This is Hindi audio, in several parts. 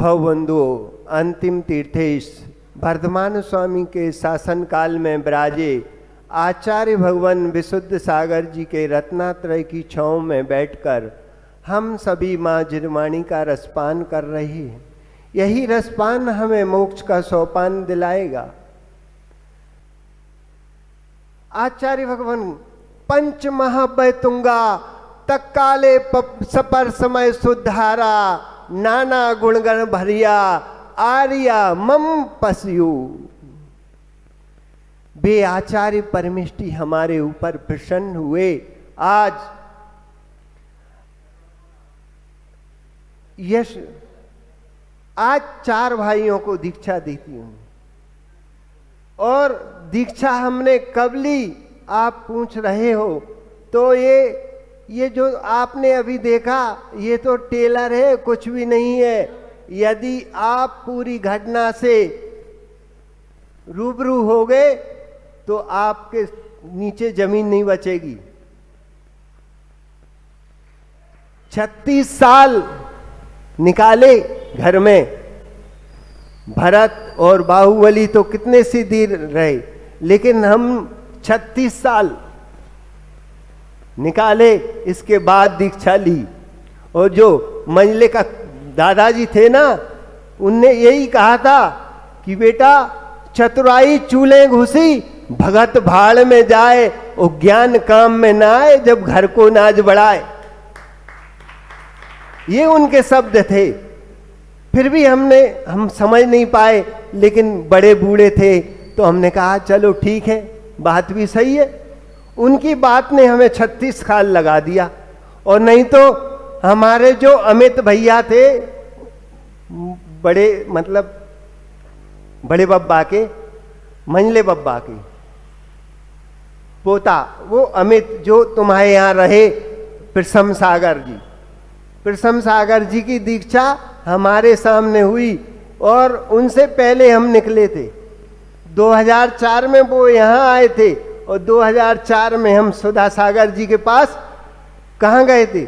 भवबंधुओं, अंतिम तीर्थेश वर्धमान स्वामी के शासन काल में विराजे आचार्य भगवान विशुद्ध सागर जी के रत्नात्रय की छांव में बैठकर हम सभी माँ जिनवाणी का रसपान कर रहे हैं। यही रसपान हमें मोक्ष का सोपान दिलाएगा। आचार्य भगवान पंच महाबैतुंगा तत्काले सपर समय सुधारा नाना गुणगण भरिया आर्या मम पस्यु। वे आचार्य परमेष्टि हमारे ऊपर प्रसन्न हुए। आज चार भाइयों को दीक्षा देती हूं और दीक्षा हमने कब ली आप पूछ रहे हो तो ये जो आपने अभी देखा ये तो टेलर है, कुछ भी नहीं है। यदि आप पूरी घटना से रूबरू हो गए तो आपके नीचे जमीन नहीं बचेगी। 36 साल निकाले घर में। भरत और बाहुबली तो कितने सिद्धि रहे, लेकिन हम 36 साल निकाले, इसके बाद दीक्षा ली। और जो मंजले का दादाजी थे ना, उनने यही कहा था कि बेटा चतुराई चूल्हे घुसी भगत भाड़ में जाए और ज्ञान काम में ना आए जब घर को नाज बढ़ाए। ये उनके शब्द थे। फिर भी हम समझ नहीं पाए, लेकिन बड़े बूढ़े थे तो हमने कहा चलो ठीक है, बात भी सही है। उनकी बात ने हमें 36 साल लगा दिया। और नहीं तो हमारे जो अमित भैया थे, बड़े मतलब बड़े बब्बा के, मंजले बब्बा के पोता, वो अमित जो तुम्हारे यहाँ रहे, प्रसम सागर जी। प्रसम सागर जी की दीक्षा हमारे सामने हुई और उनसे पहले हम निकले थे। 2004 में वो यहाँ आए थे और 2004 में हम सुधा सागर जी के पास कहाँ गए थे?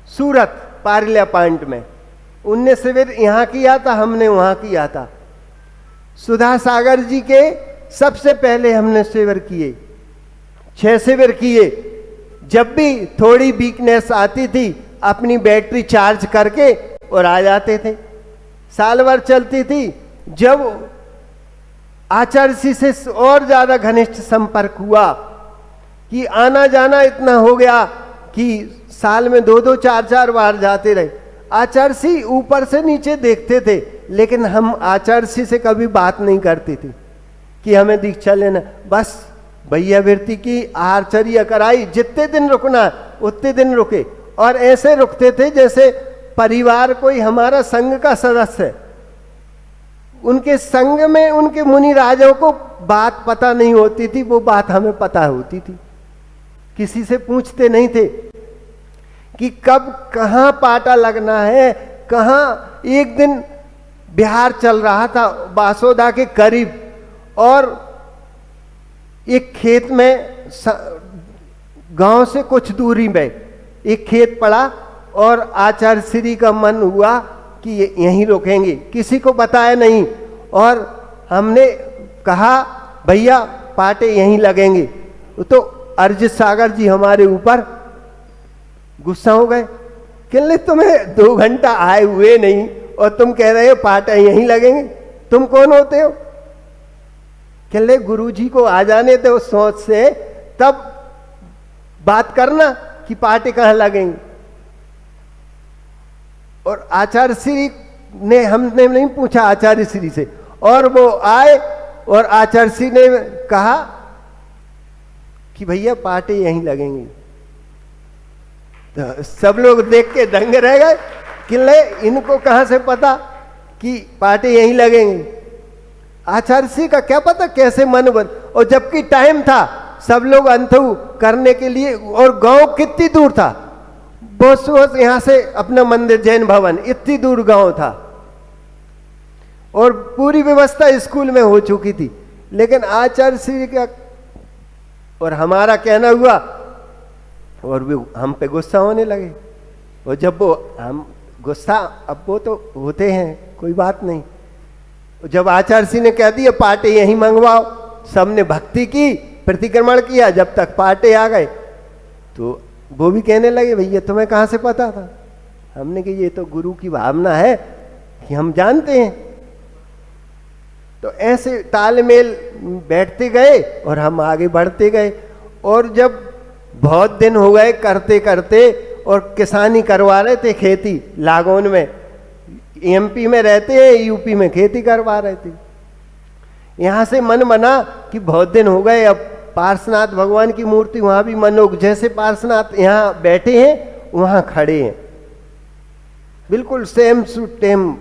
सूरत पारिल्या पॉइंट में। उनने शिविर यहाँ किया था, हमने वहाँ किया था। सुधा सागर जी के सबसे पहले हमने शिविर किए, 6 शिविर किए। जब भी थोड़ी वीकनेस आती थी अपनी बैटरी चार्ज करके और आ जाते थे। साल भर चलती थी। जब आचार्य जी से और ज्यादा घनिष्ठ संपर्क हुआ कि आना जाना इतना हो गया कि साल में 2-2 4-4 बार जाते रहे। आचार्य जी ऊपर से नीचे देखते थे, लेकिन हम आचार्य जी से कभी बात नहीं करते थे कि हमें दीक्षा लेना। बस भैया वृत्ति की आचर्य कराई, जितने दिन रुकना उतने दिन रुके। और ऐसे रुकते थे जैसे परिवार कोई हमारा संघ का सदस्य है। उनके संघ में उनके मुनि राजाओं को बात पता नहीं होती थी, वो बात हमें पता होती थी। किसी से पूछते नहीं थे कि कब कहाँ पाटा लगना है, कहाँ। एक दिन बिहार चल रहा था बासोदा के करीब, और एक खेत में गांव से कुछ दूरी में एक खेत पड़ा और आचार्य श्री का मन हुआ कि यहीं रुकेंगे, किसी को बताया नहीं। और हमने कहा भैया पाटे यहीं लगेंगे। तो अरिजित सागर जी हमारे ऊपर गुस्सा हो गए, कहने तुम्हें 2 घंटा आए हुए नहीं और तुम कह रहे हो पाटे यहीं लगेंगे, तुम कौन होते हो? कहले गुरुजी को आ जाने दो सोच से, तब बात करना कि पाटे कहां लगेंगे। और आचार्य श्री ने, हमने नहीं पूछा आचार्य श्री से, और वो आए और आचार्य श्री ने कहा कि भैया पाटे यहीं लगेंगे। तो सब लोग देख के दंग रह गए कि ले इनको कहां से पता कि पाटे यहीं लगेंगे। आचार्य श्री का क्या पता कैसे मन बन। और जबकि टाइम था, सब लोग अंथु करने के लिए, और गांव कितनी दूर था, बहुत यहां से अपना मंदिर जैन भवन इतनी दूर गांव था, और पूरी व्यवस्था स्कूल में हो चुकी थी। लेकिन आचार्य श्री का और हमारा कहना हुआ और भी हम पे गुस्सा होने लगे। और जब वो हम गुस्सा अब वो तो होते हैं, कोई बात नहीं। जब आचार्य सिंह ने कह दिया पाटे यहीं मंगवाओ, सबने भक्ति की, प्रतिक्रमण किया, जब तक पाटे आ गए तो वो भी कहने लगे भैया तुम्हें कहाँ से पता था? हमने कहा ये तो गुरु की भावना है कि हम जानते हैं। तो ऐसे तालमेल बैठते गए और हम आगे बढ़ते गए। और जब बहुत दिन हो गए करते करते, और किसानी करवा रहे थे, खेती लागोन में, एमपी में रहते हैं, यूपी में खेती करवा रहे थे। यहाँ से मन बना कि बहुत दिन हो गए, अब पार्श्वनाथ भगवान की मूर्ति वहां भी मनोग जैसे पार्श्वनाथ यहाँ बैठे हैं वहां खड़े हैं, बिल्कुल सेम टू सेम।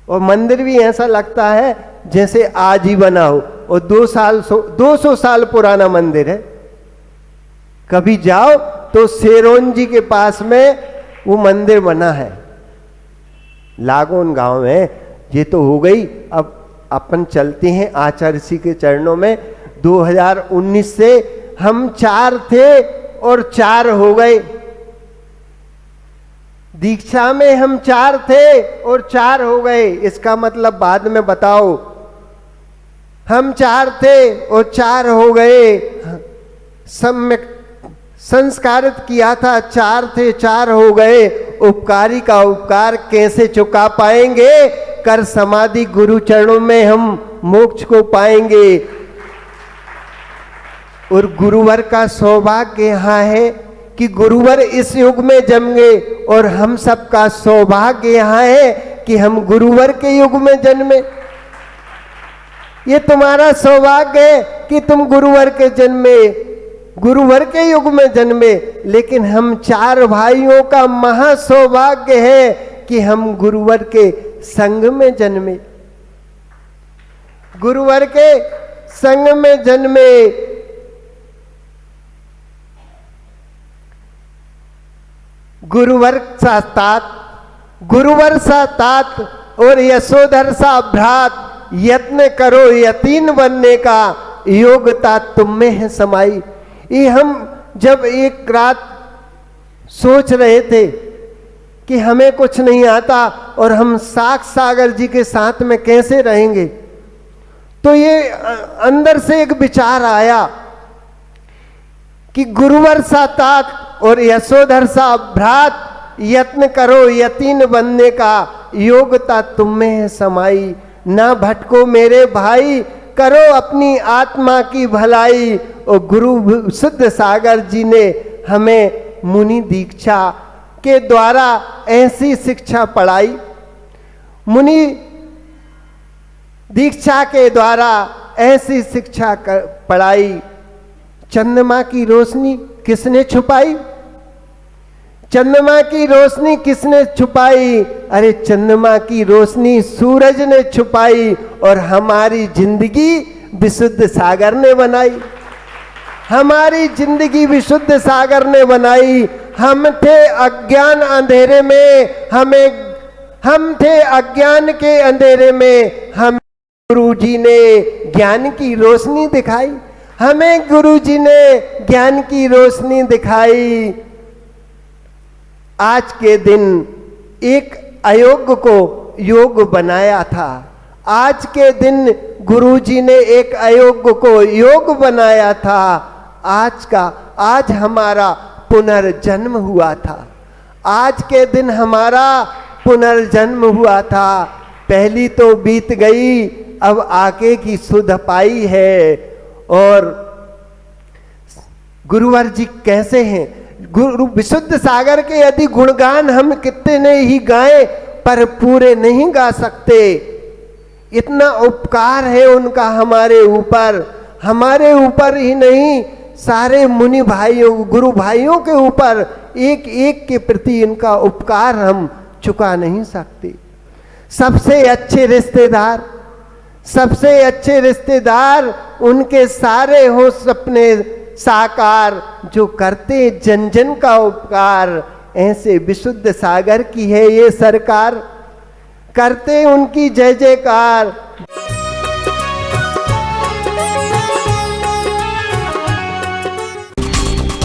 और मंदिर भी ऐसा लगता है जैसे आज ही बना हो, और 200 साल पुराना मंदिर है। कभी जाओ तो सेरोन जी के पास में वो मंदिर बना है, लागोन गांव में। ये तो हो गई, अब अपन चलते हैं आचार्य जी के चरणों में। 2019 से हम 4 थे और 4 हो गए। दीक्षा में हम 4 थे और 4 हो गए, इसका मतलब बाद में बताओ। हम 4 थे और 4 हो गए। सम्यक संस्कारित किया था, 4 थे 4 हो गए। उपकारी का उपकार कैसे चुका पाएंगे? कर समाधि गुरु चरणों में हम मोक्ष को पाएंगे। और गुरुवर का सौभाग्य यहाँ है कि गुरुवर इस युग में जन्मे, और हम सबका सौभाग्य यहाँ है कि हम गुरुवर के युग में जन्मे। ये तुम्हारा सौभाग्य है कि तुम गुरुवर के जन्मे, गुरुवर के युग में जन्मे। लेकिन हम 4 भाइयों का महा सौभाग्य है कि हम गुरुवर के संग में जन्मे, गुरुवर के संग में जन्मे। गुरुवर सा तात, गुरुवर सा तात और यशोधर सा भ्रात, यत्न करो यतीन बनने का, योग्यता तुम में है समाई। ये हम जब एक रात सोच रहे थे कि हमें कुछ नहीं आता और हम साक्ष सागर जी के साथ में कैसे रहेंगे, तो ये अंदर से एक विचार आया कि गुरुवर सा तात और यशोधर सा भ्रात, यत्न करो यतीन बनने का, योग्यता तुम में है समाई। ना भटको मेरे भाई, करो अपनी आत्मा की भलाई। और गुरु शुद्ध सागर जी ने हमें मुनि दीक्षा के द्वारा ऐसी शिक्षा पढ़ाई। मुनि दीक्षा के द्वारा ऐसी शिक्षा पढ़ाई। चंद्रमा की रोशनी किसने छुपाई? चंद्रमा की रोशनी किसने छुपाई? अरे चंद्रमा की रोशनी सूरज ने छुपाई, और हमारी जिंदगी विशुद्ध सागर ने बनाई। हमारी जिंदगी विशुद्ध सागर ने बनाई। हम थे अज्ञान अंधेरे में, हम थे अज्ञान के अंधेरे में, हम गुरुजी ने ज्ञान की रोशनी दिखाई। हमें गुरुजी ने ज्ञान की रोशनी दिखाई। आज के दिन एक अयोग्य को योग बनाया था। आज के दिन गुरुजी ने एक अयोग्य को योग बनाया था। आज हमारा पुनर्जन्म हुआ था। आज के दिन हमारा पुनर्जन्म हुआ था। पहली तो बीत गई, अब आगे की सुध पाई है। और गुरुवर जी कैसे हैं? गुरु विशुद्ध सागर के यदि गुणगान हम कितने ही गाएं पर पूरे नहीं गा सकते। इतना उपकार है उनका हमारे ऊपर ही नहीं, सारे मुनि भाइयों गुरु भाइयों के ऊपर एक एक के प्रति इनका उपकार हम चुका नहीं सकते। सबसे अच्छे रिश्तेदार उनके सारे हो सपने साकार, जो करते जन जन का उपकार। ऐसे विशुद्ध सागर की है ये सरकार, करते उनकी जय जयकार।